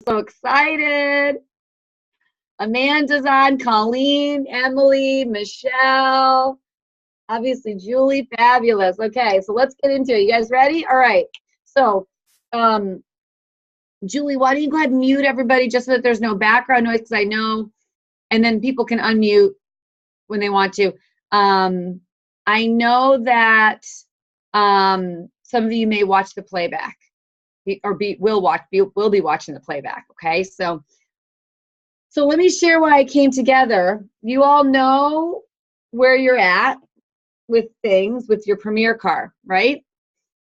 So excited. Amanda's on, Colleen, Emily, Michelle, obviously Julie, fabulous. Okay, so let's get into it. You guys ready? All right. So, Julie, why don't you go ahead and mute everybody just so that there's no background noise, because I know, and then people can unmute when they want to. I know that some of you may watch the playback, or will be watching the playback. Okay, so let me share why I came together. You all know where you're at with things with your Premier car, right?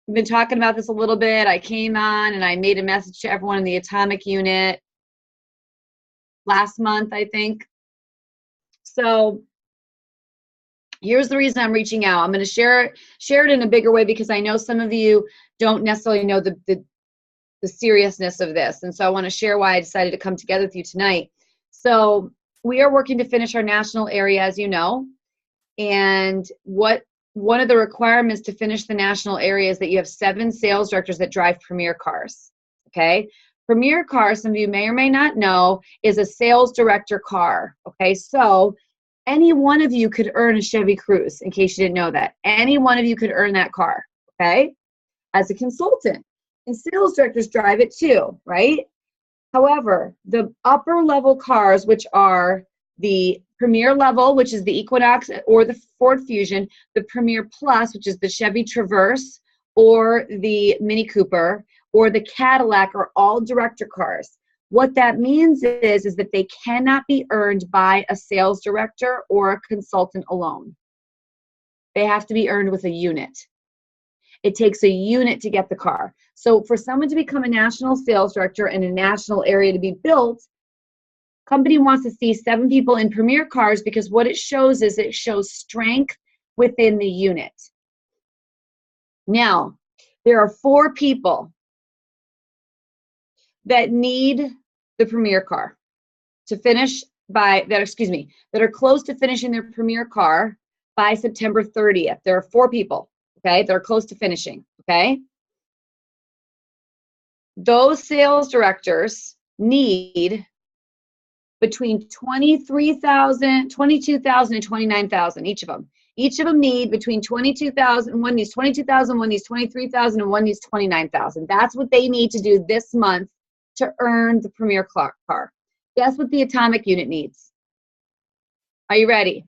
We've been talking about this a little bit. I came on and I made a message to everyone in the Atomic unit last month, I think. So here's the reason I'm reaching out. I'm going to share it in a bigger way, because I know some of you don't necessarily know the seriousness of this. And so I want to share why I decided to come together with you tonight. So we are working to finish our national area, as you know. And one of the requirements to finish the national area is that you have 7 sales directors that drive Premier cars. Okay? Premier car, some of you may or may not know, is a sales director car. Okay? So any one of you could earn a Chevy Cruze, in case you didn't know that. Any one of you could earn that car, okay, as a consultant. And sales directors drive it too, right? However, the upper level cars, which are the Premier level, which is the Equinox or the Ford Fusion, the Premier Plus, which is the Chevy Traverse or the Mini Cooper or the Cadillac, are all director cars. What that means is that they cannot be earned by a sales director or a consultant alone. They have to be earned with a unit. It takes a unit to get the car. So for someone to become a national sales director and a national area to be built, company wants to see 7 people in Premier cars, because what it shows is it shows strength within the unit. Now, there are 4 people that need the Premier car to finish that are close to finishing their Premier car by September 30th. There are 4 people, okay, that are close to finishing, okay? Those sales directors need between $22,000 and $29,000, each of them. Each of them need between $22,000, one needs $22,000, one needs $23,000, and one needs $29,000. That's what they need to do this month to earn the Premier car. Guess what the Atomic unit needs? Are you ready?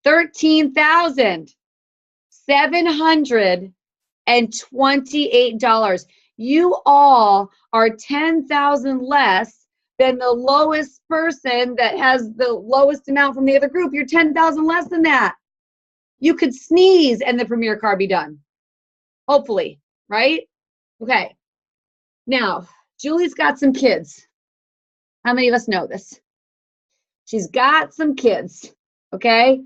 $13,728. You all are $10,000 less than the lowest person that has the lowest amount from the other group. You're $10,000 less than that. You could sneeze and the Premier car be done. Hopefully, right? Okay. Now, Julie's got some kids. How many of us know this? She's got some kids, okay?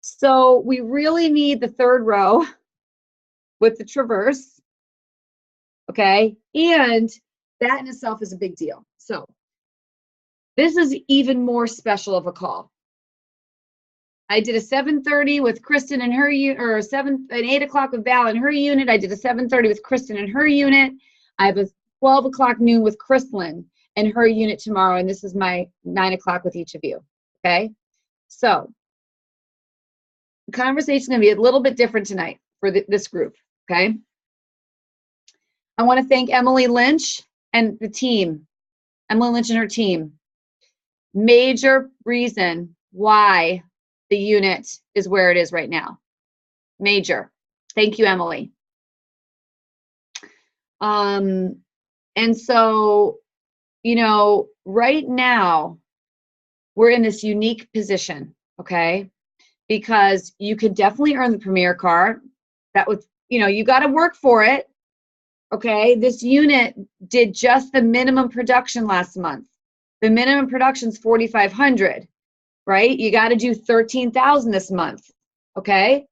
So we really need the 3rd row with the Traverse, okay? And that in itself is a big deal. So this is even more special of a call. I did a 7:30 with Kristen and her unit, or 8 o'clock with Val and her unit. I did a 7:30 with Kristen and her unit. I have a 12 o'clock noon with Kristlyn and her unit tomorrow, and this is my 9 o'clock with each of you, okay? So the conversation is going to be a little bit different tonight for this group, okay? I want to thank Emily Lynch and the team, Emily Lynch and her team. Major reason why the unit is where it is right now. Major. Thank you, Emily. And so, you know, right now, we're in this unique position, okay? Because you could definitely earn the Premier car. That was, you know, you got to work for it, okay? This unit did just the minimum production last month. The minimum production is 4,500, right? You got to do 13,000 this month, okay?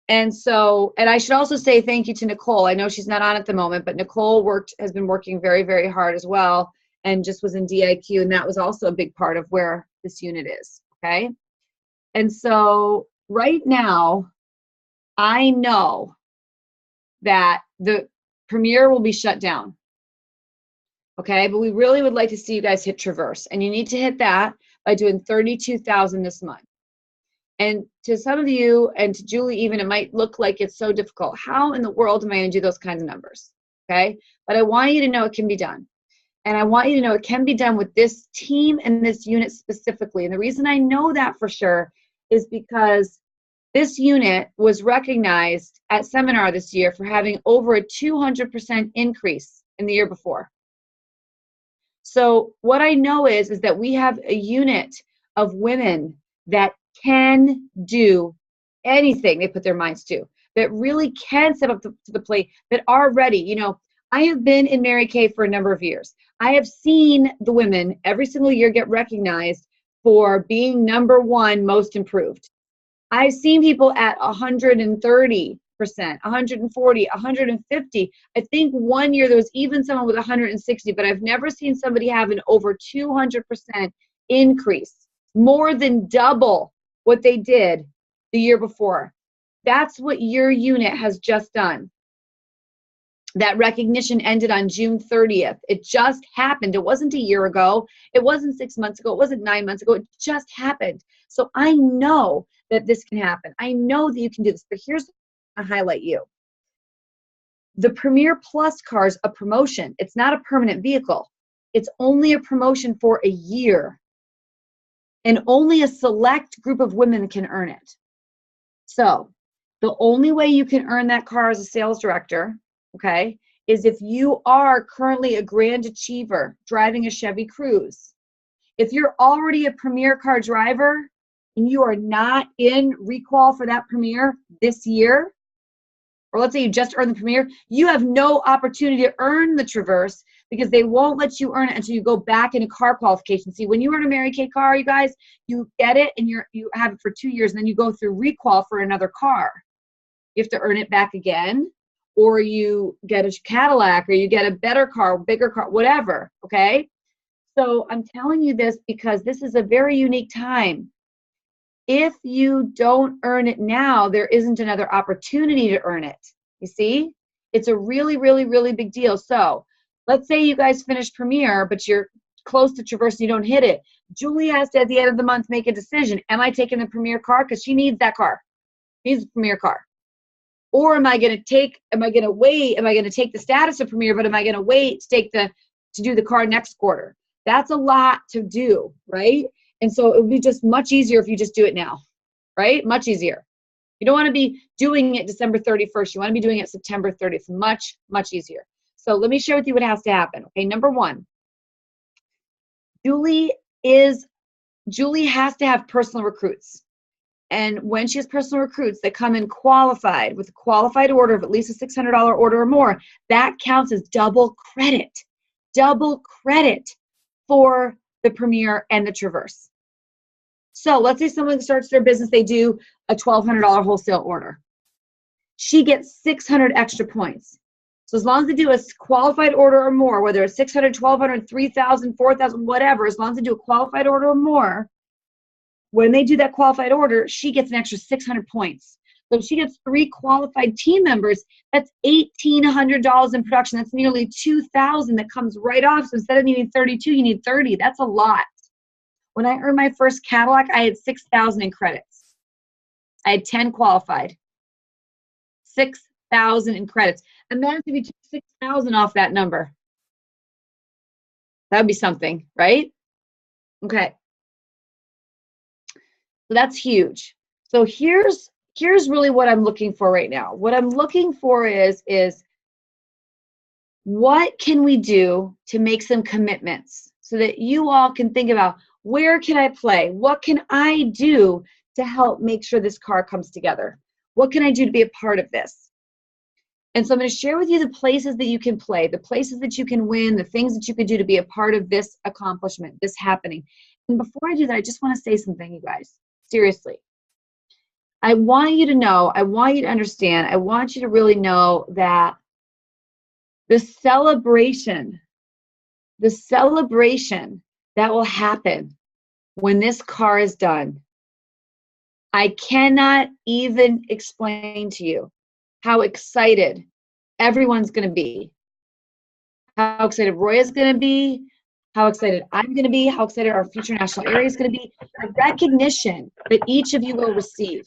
And so, and I should also say thank you to Nicole. I know she's not on at the moment, but Nicole has been working very, very hard as well, and just was in DIQ, and that was also a big part of where this unit is, okay? And so right now, I know that the Premier will be shut down. Okay, but we really would like to see you guys hit traverse, and you need to hit that by doing 32,000 this month. And to some of you, and to Julie even, it might look like it's so difficult. How in the world am I going to do those kinds of numbers? Okay, but I want you to know it can be done. And I want you to know it can be done with this team and this unit specifically. And the reason I know that for sure is because this unit was recognized at seminar this year for having over a 200% increase in the year before. So what I know is that we have a unit of women that can do anything they put their minds to, that really can step up to the plate, that are ready. You know, I have been in Mary Kay for a number of years. I have seen the women every single year get recognized for being #1 most improved. I've seen people at 130%, 140, 150. I think one year there was even someone with 160, but I've never seen somebody have an over 200% increase, more than double what they did the year before. That's what your unit has just done. That recognition ended on June 30th. It just happened. It wasn't a year ago. It wasn't 6 months ago. It wasn't 9 months ago. It just happened. So I know that this can happen. I know that you can do this, but here's to highlight you. The Premier Plus car is a promotion. It's not a permanent vehicle. It's only a promotion for a year. And only a select group of women can earn it. So the only way you can earn that car as a sales director, okay, is if you are currently a Grand Achiever driving a Chevy Cruze. If you're already a Premier car driver and you are not in recall for that Premier this year, or let's say you just earned the Premier, you have no opportunity to earn the Traverse because they won't let you earn it until you go back into car qualification. See, when you earn a Mary Kay car, you guys, you get it and you have it for 2 years, and then you go through recall for another car. You have to earn it back again, or you get a Cadillac, or you get a better car, bigger car, whatever, okay? So I'm telling you this because this is a very unique time. If you don't earn it now, there isn't another opportunity to earn it. You see? It's a really, really, really big deal. So let's say you guys finish Premier, but you're close to Traverse and you don't hit it. Julie has to, at the end of the month, make a decision. Am I taking the Premier car? Because she needs that car. She needs a Premier car. Or am I going to take the status of Premier, but am I going to wait to do the car next quarter? That's a lot to do, right? And so it would be just much easier if you just do it now, right? Much easier. You don't want to be doing it December 31st. You want to be doing it September 30th. Much, much easier. So let me share with you what has to happen. Okay, number one, Julie has to have personal recruits. And when she has personal recruits that come in qualified with a qualified order of at least a $600 order or more, that counts as double credit for the Premier and the Traverse. So let's say someone starts their business, they do a $1,200 wholesale order. She gets 600 extra points. So as long as they do a qualified order or more, whether it's 600, 1,200, 3,000, 4,000, whatever, as long as they do a qualified order or more, when they do that qualified order, she gets an extra 600 points. So if she gets 3 qualified team members, that's $1,800 in production. That's nearly $2,000 that comes right off. So instead of needing 32, you need 30. That's a lot. When I earned my first Cadillac, I had 6,000 in credits. I had 10 qualified. 6,000 in credits. Imagine if you took 6,000 off that number. That would be something, right? Okay. So that's huge. So here's really what I'm looking for right now. What I'm looking for is what can we do to make some commitments so that you all can think about, where can I play? What can I do to help make sure this car comes together? What can I do to be a part of this? And so I'm going to share with you the places that you can play, the places that you can win, the things that you can do to be a part of this accomplishment, this happening. And before I do that, I just want to say something, you guys. Seriously. I want you to know, I want you to understand, I want you to really know that the celebration that will happen when this car is done, I cannot even explain to you how excited everyone's going to be. how excited Roy is going to be, how excited I'm going to be, how excited our future national area is going to be, the recognition that each of you will receive.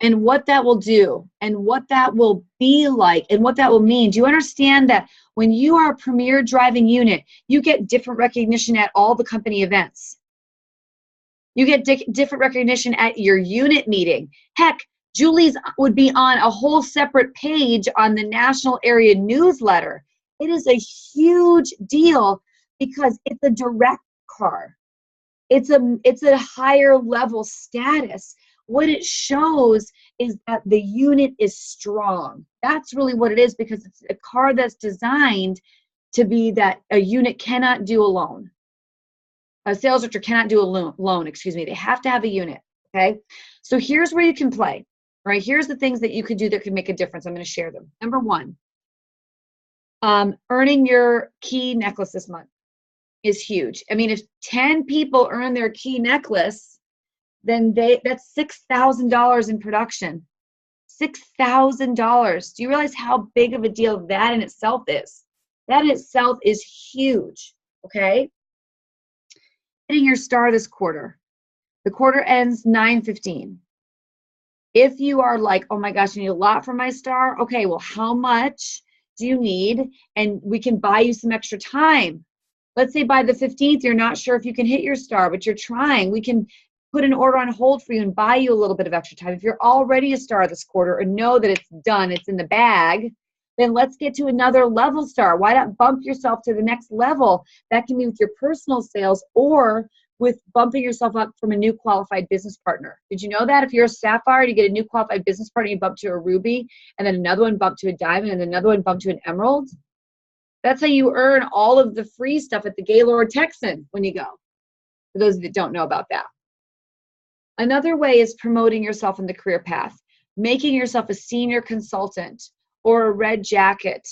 And what that will do, and what that will be like, and what that will mean. Do you understand that when you are a premier driving unit, you get different recognition at all the company events? You get different recognition at your unit meeting. Heck, Julie's would be on a whole separate page on the national area newsletter. It is a huge deal because it's a direct car. It's a higher level status. What it shows is that the unit is strong. That's really what it is, because it's a car that's designed to be that a unit cannot do alone. A sales director cannot do alone, excuse me. They have to have a unit, okay? So here's where you can play, right? Here's the things that you could do that could make a difference. I'm going to share them. Number one, earning your key necklace this month is huge. I mean, if 10 people earn their key necklace, then that's $6,000 in production. $6,000. Do you realize how big of a deal that in itself is? That in itself is huge, okay? Hitting your star this quarter. The quarter ends 9/15. If you are like, oh my gosh, I need a lot for my star, okay, well, how much do you need? And we can buy you some extra time. Let's say by the 15th, you're not sure if you can hit your star, but you're trying. We can put an order on hold for you and buy you a little bit of extra time. If you're already a star this quarter and know that it's done, it's in the bag, then let's get to another level star. Why not bump yourself to the next level? That can be with your personal sales or with bumping yourself up from a new qualified business partner. Did you know that if you're a sapphire, you get a new qualified business partner, you bump to a ruby, and then another one bump to a diamond, and another one bump to an emerald? That's how you earn all of the free stuff at the Gaylord Texan when you go, for those that don't know about that. Another way is promoting yourself in the career path, making yourself a senior consultant or a red jacket,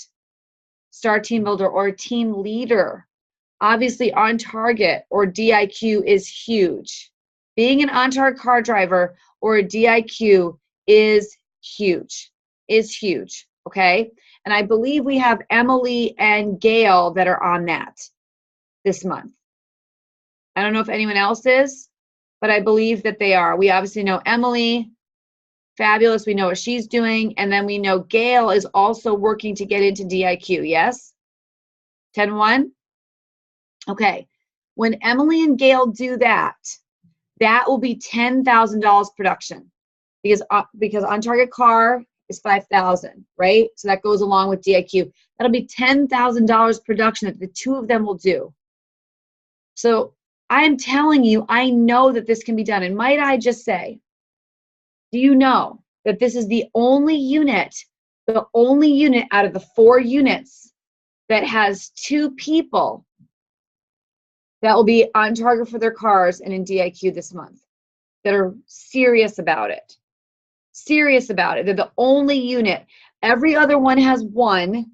star team builder, or a team leader. Obviously, on target or DIQ is huge. Being an on target car driver or a DIQ is huge, okay? And I believe we have Emily and Gail that are on that this month. I don't know if anyone else is, but I believe that they are. We obviously know Emily, fabulous. We know what she's doing. And then we know Gail is also working to get into DIQ, yes? 10-1? Okay. When Emily and Gail do that, that will be $10,000 production because on target car is $5,000, right? So that goes along with DIQ. That'll be $10,000 production that the two of them will do. So I'm telling you, I know that this can be done. And might I just say, do you know that this is the only unit out of the 4 units that has 2 people that will be on target for their cars and in DIQ this month that are serious about it? Serious about it. They're the only unit. Every other one has 1.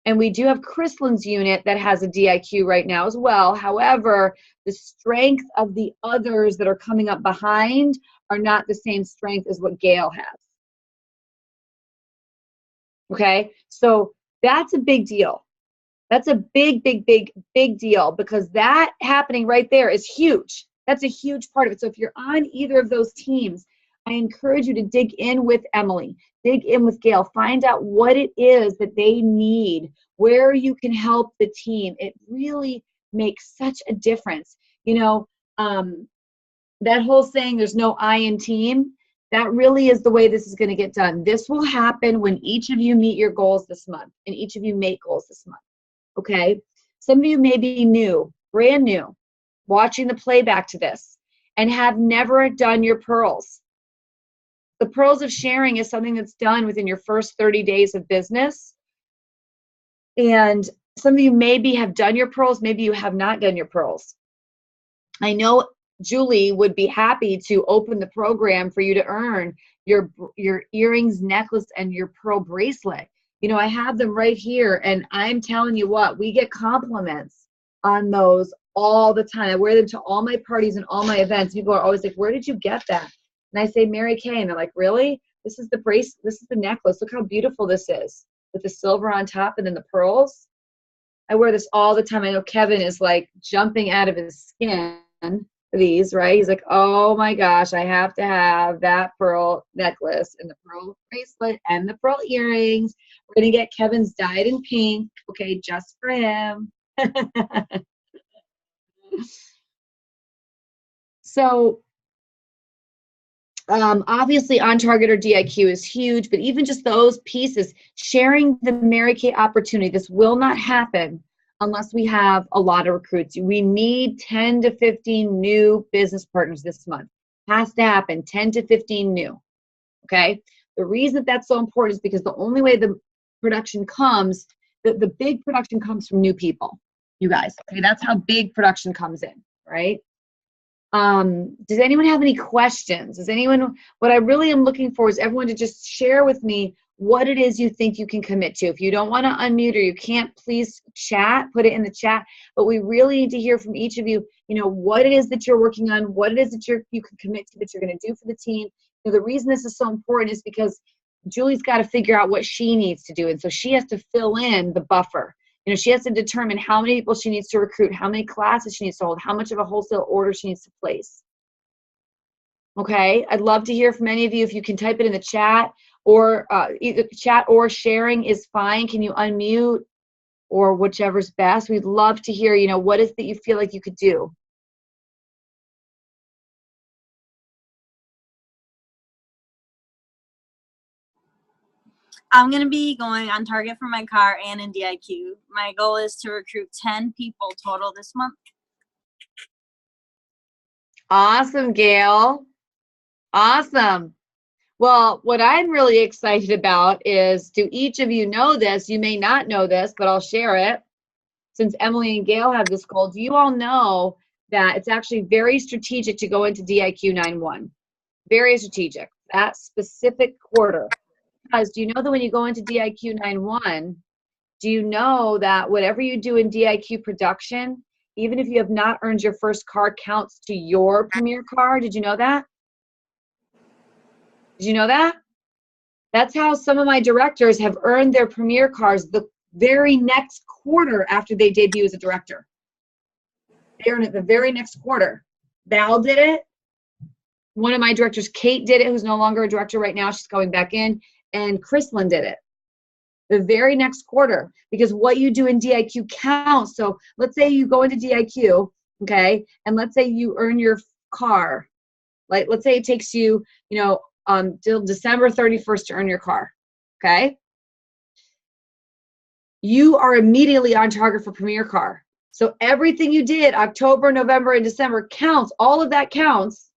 And we do have Chrislin's unit that has a DIQ right now as well. However, the strength of the others that are coming up behind are not the same strength as what Gail has. Okay, so that's a big deal. That's a big deal, because that happening right there is huge. That's a huge part of it. So if you're on either of those teams, I encourage you to dig in with Emily, dig in with Gail, find out what it is that they need, where you can help the team. It really makes such a difference. You know, that whole saying, there's no I in team, that really is the way this is going to get done. This will happen when each of you meet your goals this month and each of you make goals this month, okay? Some of you may be new, brand new, watching the playback to this and have never done your pearls. The pearls of sharing is something that's done within your first 30 days of business. And some of you maybe have done your pearls, maybe you have not done your pearls. I know Julie would be happy to open the program for you to earn your earrings, necklace, and your pearl bracelet. You know, I have them right here, and I'm telling you what, we get compliments on those all the time. I wear them to all my parties and all my events. People are always like, where did you get that? And I say, Mary Kay. And they're like, really? This is the bracelet, this is the necklace. Look how beautiful this is. with the silver on top and then the pearls. I wear this all the time. I know Kevin is like jumping out of his skin for these, right? He's like, oh my gosh, I have to have that pearl necklace and the pearl bracelet and the pearl earrings. We're going to get Kevin's dyed in pink, okay, just for him. So obviously on target or DIQ is huge, but even just those pieces, sharing the Mary Kay opportunity, this will not happen unless we have a lot of recruits. We need 10 to 15 new business partners this month. Has to happen, 10 to 15 new, okay? The reason that that's so important is because the only way the production comes, the big production comes from new people, you guys, okay? That's how big production comes in, right? Does anyone have any questions? What I really am looking for is everyone to just share with me what it is you think you can commit to. If you don't want to unmute or you can't, please chat, put it in the chat. But we really need to hear from each of you, what it is that you're working on, what it is that you can commit to, that you're going to do for the team. The reason this is so important is because Julie's got to figure out what she needs to do. And so she has to fill in the buffer. She has to determine how many people she needs to recruit, how many classes she needs to hold, how much of a wholesale order she needs to place. Okay, I'd love to hear from any of you. If you can type it in the chat, or either chat or sharing is fine. Can you unmute, or whichever's best? We'd love to hear, what is that you feel like you could do. I'm going to be going on target for my car and in DIQ. My goal is to recruit 10 people total this month. Awesome, Gail. Awesome. Well, what I'm really excited about is, do each of you know this? You may not know this, but I'll share it. Since Emily and Gail have this goal, do you all know that it's actually very strategic to go into DIQ 9-1? Very strategic, that specific quarter. Because do you know that when you go into DIQ 9-1, do you know that whatever you do in DIQ production, even if you have not earned your first car, counts to your premier car? Did you know that? Did you know that? That's how some of my directors have earned their premier cars the very next quarter after they debut as a director. They earn it the very next quarter. Val did it. One of my directors, Kate, did it, who's no longer a director right now. She's going back in. And Chrislyn did it the very next quarter, because what you do in DIQ counts. So let's say you go into DIQ, okay, and let's say you earn your car. Like, let's say it takes you, till December 31st to earn your car, okay? You are immediately on target for premier car. So everything you did October, November, and December counts. All of that counts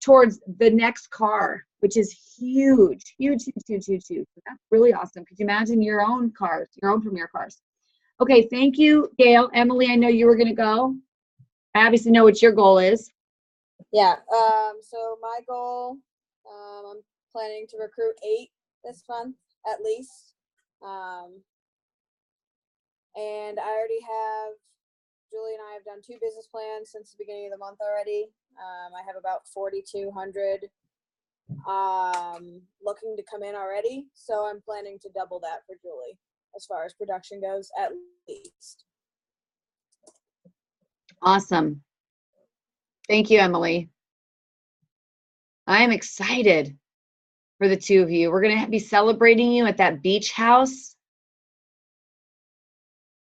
towards the next car, which is huge, huge, huge, huge, huge, huge. That's really awesome. Could you imagine your own cars, your own premier cars? Okay, thank you, Gail. Emily, I know you were going to go. I obviously know what your goal is. Yeah, so my goal, I'm planning to recruit 8 this month at least. And I already have, Julie and I have done 2 business plans since the beginning of the month already. I have about 4,200 looking to come in already. So I'm planning to double that for Julie as far as production goes, at least. Awesome. Thank you, Emily. I'm excited for the 2 of you. We're going to be celebrating you at that beach house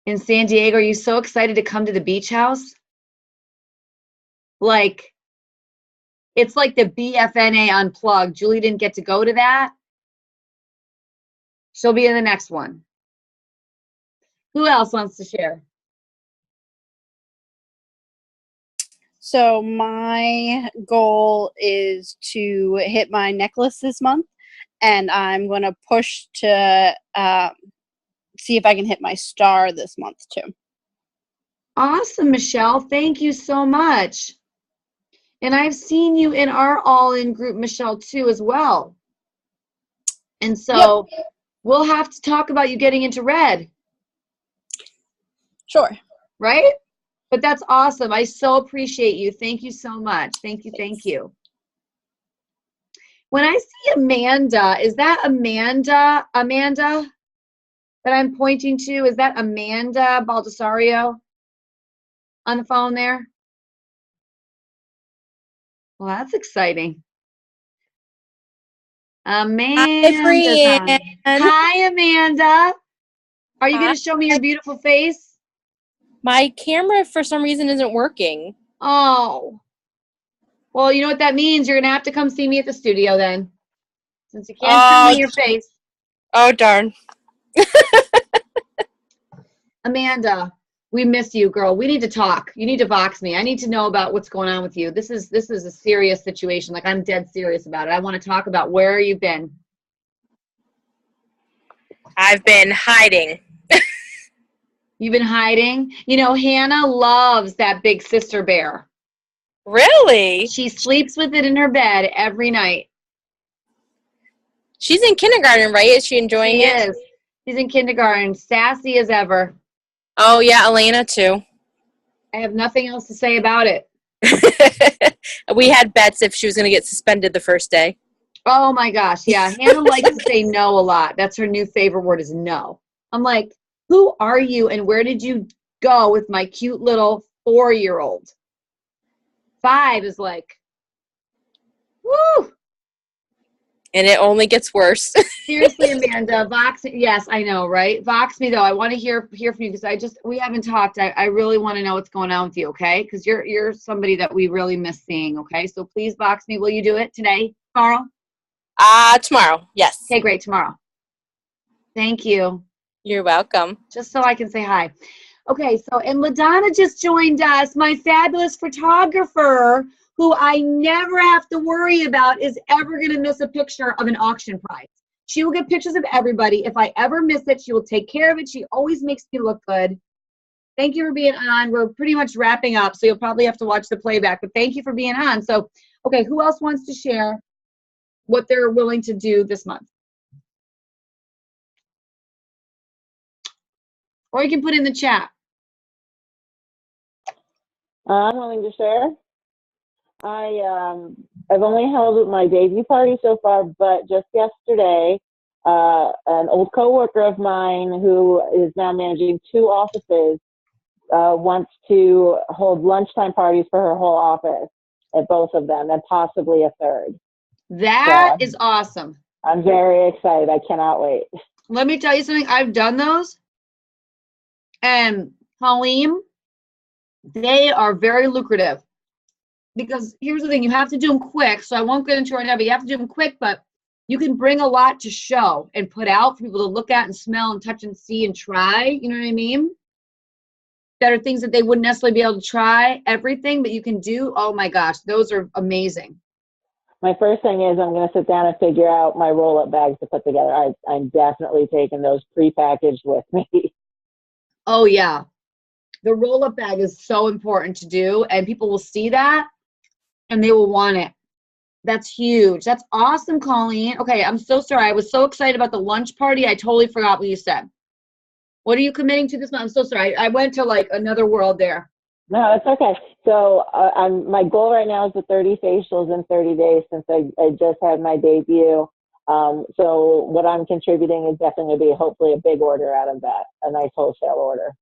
in San Diego. Are you so excited to come to the beach house? Like, it's like the BFNA Unplugged. Julie didn't get to go to that. She'll be in the next one. Who else wants to share? So my goal is to hit my necklace this month, and I'm going to push to see if I can hit my star this month too. Awesome, Michelle. Thank you so much. And I've seen you in our all-in group, Michelle, too, as well. And so we'll have to talk about you getting into red. Sure. Right? But that's awesome. I so appreciate you. Thank you so much. Thank you. Thank you. When I see Amanda, is that Amanda? Amanda? that I'm pointing to? Is that Amanda Baldessario on the phone there? Well, that's exciting. Amanda's on. Breanne. Hi, Amanda. Are you Hi. going to show me your beautiful face? My camera, for some reason, isn't working. Oh. Well, you know what that means? You're going to have to come see me at the studio then, since you can't show me your face. Oh, darn. Amanda, we miss you, girl. We need to talk. You need to Vox me. I need to know about what's going on with you. This is a serious situation. Like, I'm dead serious about it. I want to talk about where you've been. I've been hiding. You've been hiding? You know, Hannah loves that big sister bear. Really? She sleeps with it in her bed every night. She's in kindergarten, right? Is she enjoying She it? is. She's in kindergarten, sassy as ever. Oh, yeah, Elena, too. I have nothing else to say about it. We had bets if she was going to get suspended the first day. Oh my gosh, yeah. Hannah likes to say no a lot. That's her new favorite word is no. I'm like, who are you and where did you go with my cute little 4-year-old? 5 is like, woo! And it only gets worse. Seriously, Amanda, Vox, yes, I know, right? Vox me though. I want to hear from you because we haven't talked. I really want to know what's going on with you, okay? Because you're somebody that we really miss seeing, okay? So please Vox me. Will you do it today, tomorrow? Tomorrow, yes. Okay, great, tomorrow. Thank you. You're welcome. Just so I can say hi. Okay, so, and LaDonna just joined us, my fabulous photographer, who I never have to worry about is ever going to miss a picture of an auction prize. She will get pictures of everybody. If I ever miss it, she will take care of it. She always makes me look good. Thank you for being on. We're pretty much wrapping up, so you'll probably have to watch the playback, but thank you for being on. So, okay, who else wants to share what they're willing to do this month? Or you can put in the chat. I'm willing to share. I've only held my debut party so far, but just yesterday, an old coworker of mine who is now managing 2 offices wants to hold lunchtime parties for her whole office at both of them, and possibly a third. That So, is awesome. I'm very excited. I cannot wait. Let me tell you something. I've done those, and Colleen, they are very lucrative. Because here's the thing, you have to do them quick, so I won't get into it right now, but you have to do them quick, but you can bring a lot to show and put out for people to look at and smell and touch and see and try, you know what I mean? That are things that they wouldn't necessarily be able to try everything, but you can do. Oh my gosh, those are amazing. My first thing is I'm going to sit down and figure out my roll-up bags to put together. I'm definitely taking those pre-packaged with me. Oh yeah. The roll-up bag is so important to do, and people will see that and they will want it. That's huge. That's awesome, Colleen. Okay, I'm so sorry. I was so excited about the lunch party. I totally forgot what you said. What are you committing to this month? I'm so sorry. I went to like another world there. No, it's okay. So my goal right now is the 30 facials in 30 days since I just had my debut. So what I'm contributing is definitely going to be hopefully a big order out of that, a nice wholesale order.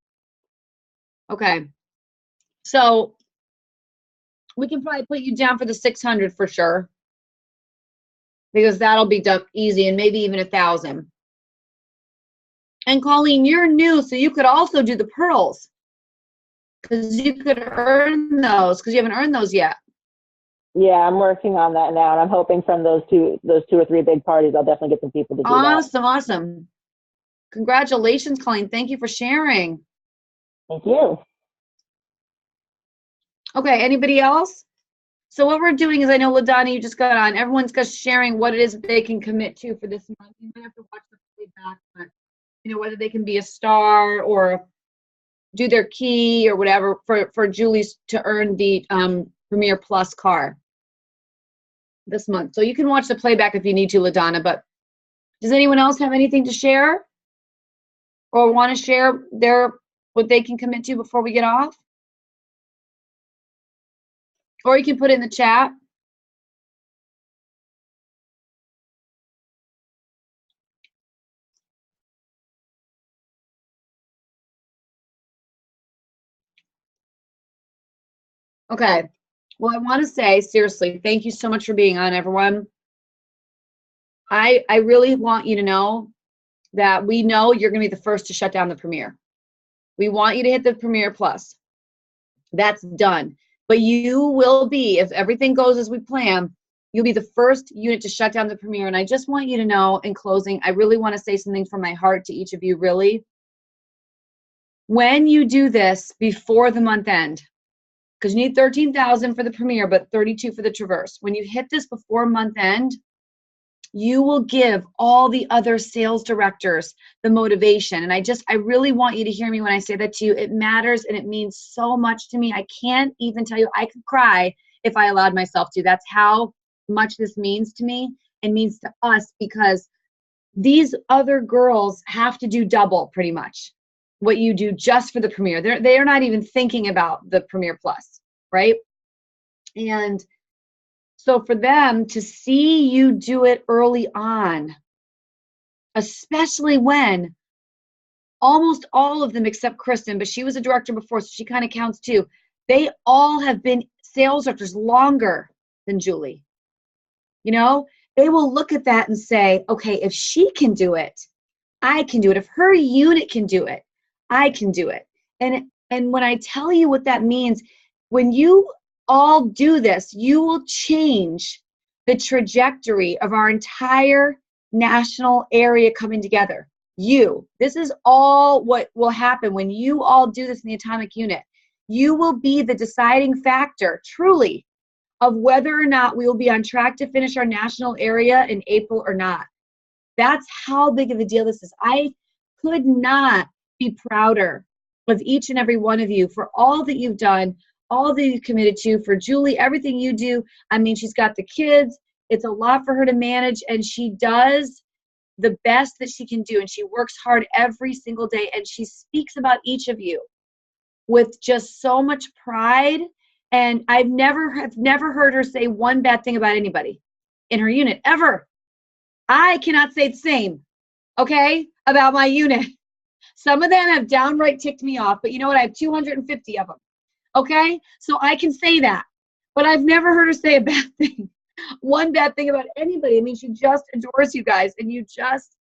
Okay. So we can probably put you down for the 600 for sure, because that'll be done easy, and maybe even 1,000. And Colleen, you're new, so you could also do the pearls, because you could earn those, because you haven't earned those yet. Yeah, I'm working on that now, and I'm hoping from those two or three big parties, I'll definitely get some people to do that. Awesome. Congratulations, Colleen. Thank you for sharing. Thank you. Okay, anybody else? So what we're doing is, I know LaDonna, you just got on. Everyone's just sharing what it is that they can commit to for this month. You might have to watch the playback, but you know, whether they can be a star or do their key or whatever for Julie's to earn the Premier Plus car this month. So you can watch the playback if you need to, LaDonna. But does anyone else have anything to share or want to share what they can commit to before we get off? Or you can put it in the chat. Okay. Well, I want to say, seriously, thank you so much for being on, everyone. I really want you to know that we know you're going to be the first to shut down the premiere. We want you to hit the Premiere Plus. That's done. But you will be, if everything goes as we plan, you'll be the first unit to shut down the Premiere. And I just want you to know, in closing, I really want to say something from my heart to each of you, really. When you do this before the month end, because you need 13,000 for the Premiere, but 32 for the Traverse. When you hit this before month end, you will give all the other sales directors the motivation. And I really want you to hear me when I say that to you. It matters and it means so much to me. I can't even tell you. I could cry if I allowed myself to. That's how much this means to me and means to us, because these other girls have to do double pretty much what you do just for the Premiere. They're not even thinking about the Premiere Plus, right? And so for them to see you do it early on, especially when almost all of them except Kristen, but she was a director before, so she kind of counts too. They all have been sales directors longer than Julie. You know, they will look at that and say, okay, if she can do it, I can do it. If her unit can do it, I can do it. And when I tell you what that means, when you all do this, you will change the trajectory of our entire national area coming together. This is all what will happen when you all do this in the Atomic Unit. You will be the deciding factor, truly, of whether or not we will be on track to finish our national area in April or not. That's how big of a deal this is. I could not be prouder of each and every one of you for all that you've done, all that you've committed to. For Julie, everything you do. I mean, she's got the kids. It's a lot for her to manage, and she does the best that she can do, and she works hard every single day, and she speaks about each of you with just so much pride. And I've never heard her say one bad thing about anybody in her unit, ever. I cannot say the same, okay, about my unit. Some of them have downright ticked me off, but you know what? I have 250 of them, okay? So I can say that. But I've never heard her say a bad thing, one bad thing about anybody. I mean, she just adores you guys, and you just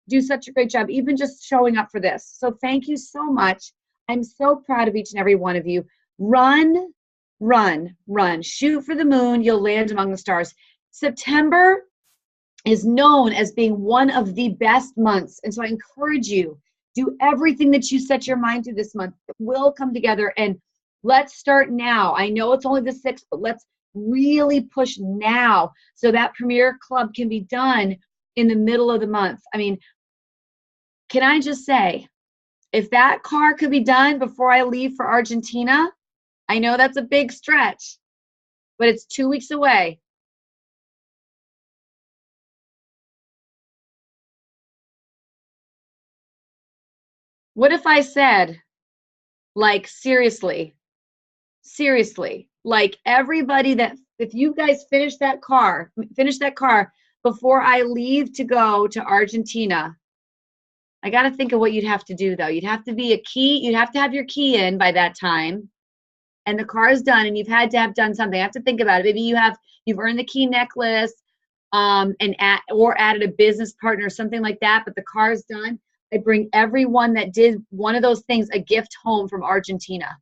do such a great job, even just showing up for this. So thank you so much. I'm so proud of each and every one of you. Run, run, run. Shoot for the moon. You'll land among the stars. September is known as being one of the best months. And so I encourage you, do everything that you set your mind to this month. It will come together, and let's start now. I know it's only the 6th, but let's really push now so that Premiere Club can be done in the middle of the month. I mean, can I just say, if that car could be done before I leave for Argentina, I know that's a big stretch, but it's 2 weeks away. What if I said, like, seriously, like everybody that, if you guys finish that car before I leave to go to Argentina, I got to think of what you'd have to do though. You'd have to have your key in by that time, and the car is done, and you've had to have done something. I have to think about it. Maybe you've earned the key necklace, or added a business partner or something like that, but the car is done. I bring everyone that did one of those things a gift home from Argentina.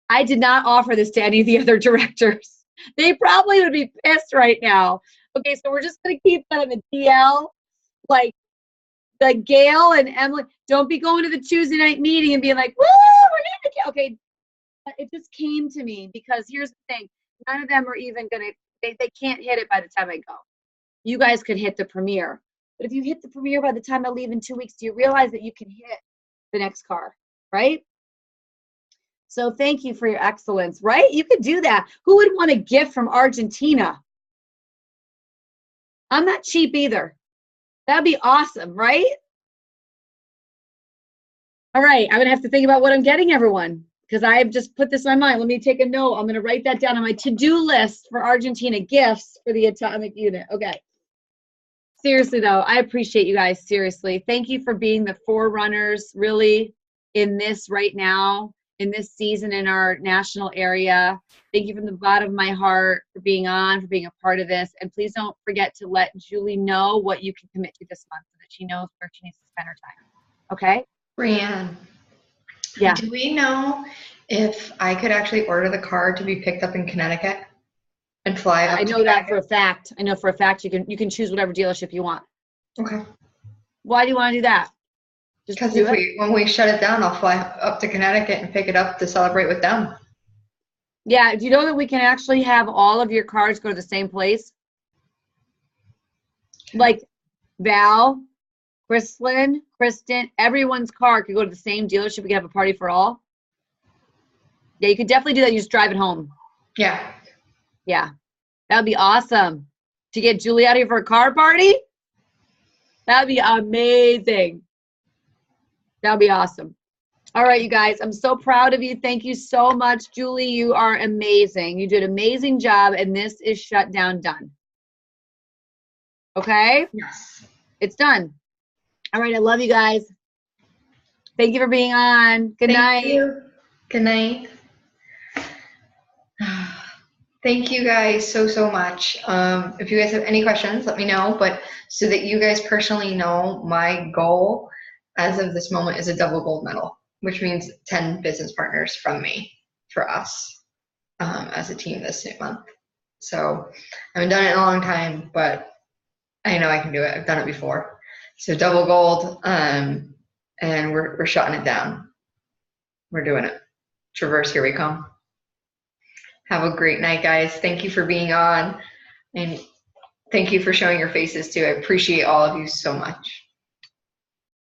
I did not offer this to any of the other directors. They probably would be pissed right now. Okay, so we're just going to keep that in the DL. Like, the Gail and Emily, don't be going to the Tuesday night meeting and being like, woo, we're going to, okay. It just came to me because here's the thing. None of them are even going to, they can't hit it by the time I go. You guys could hit the premiere. But if you hit the premiere by the time I leave in 2 weeks, do you realize that you can hit the next car, right? So thank you for your excellence, right? You could do that. Who would want a gift from Argentina? I'm not cheap either. That'd be awesome, right? All right, I'm gonna have to think about what I'm getting everyone, because I have just put this on my mind. Let me take a note. I'm gonna write that down on my to-do list for Argentina, gifts for the Atomic Unit. Okay. Seriously though, I appreciate you guys, seriously. Thank you for being the forerunners really in this right now. in this season in our national area. Thank you from the bottom of my heart for being on, for being a part of this. And please don't forget to let Julie know what you can commit to this month so that she knows where she needs to spend her time. Okay? Breanne, Yeah. do we know if I could actually order the car to be picked up in Connecticut and fly up I to know that for a Connecticut? fact. I know for a fact you can choose whatever dealership you want. Okay. Why do you want to do that? Just Because do it? when we shut it down, I'll fly up to Connecticut and pick it up to celebrate with them. Yeah. Do you know that we can actually have all of your cars go to the same place? Like Val, Kristen, everyone's car could go to the same dealership. We could have a party for all. Yeah, you could definitely do that. You just drive it home. Yeah. Yeah. That would be awesome. To get Julie out here for a car party? That would be amazing. That would be awesome. All right, you guys. I'm so proud of you. Thank you so much. Julie, you are amazing. You did an amazing job, and this is shut down done. Okay? Yes. It's done. All right, I love you guys. Thank you for being on. Good night. Thank you. Good night. Thank you guys so much. If you guys have any questions, let me know. But so that you guys personally know, my goal as of this moment is a double gold medal, which means 10 business partners from me for us as a team this month. So I haven't done it in a long time, but I know I can do it. I've done it before. So double gold, and we're shutting it down. We're doing it. Traverse, here we come. Have a great night, guys. Thank you for being on, and thank you for showing your faces too. I appreciate all of you so much.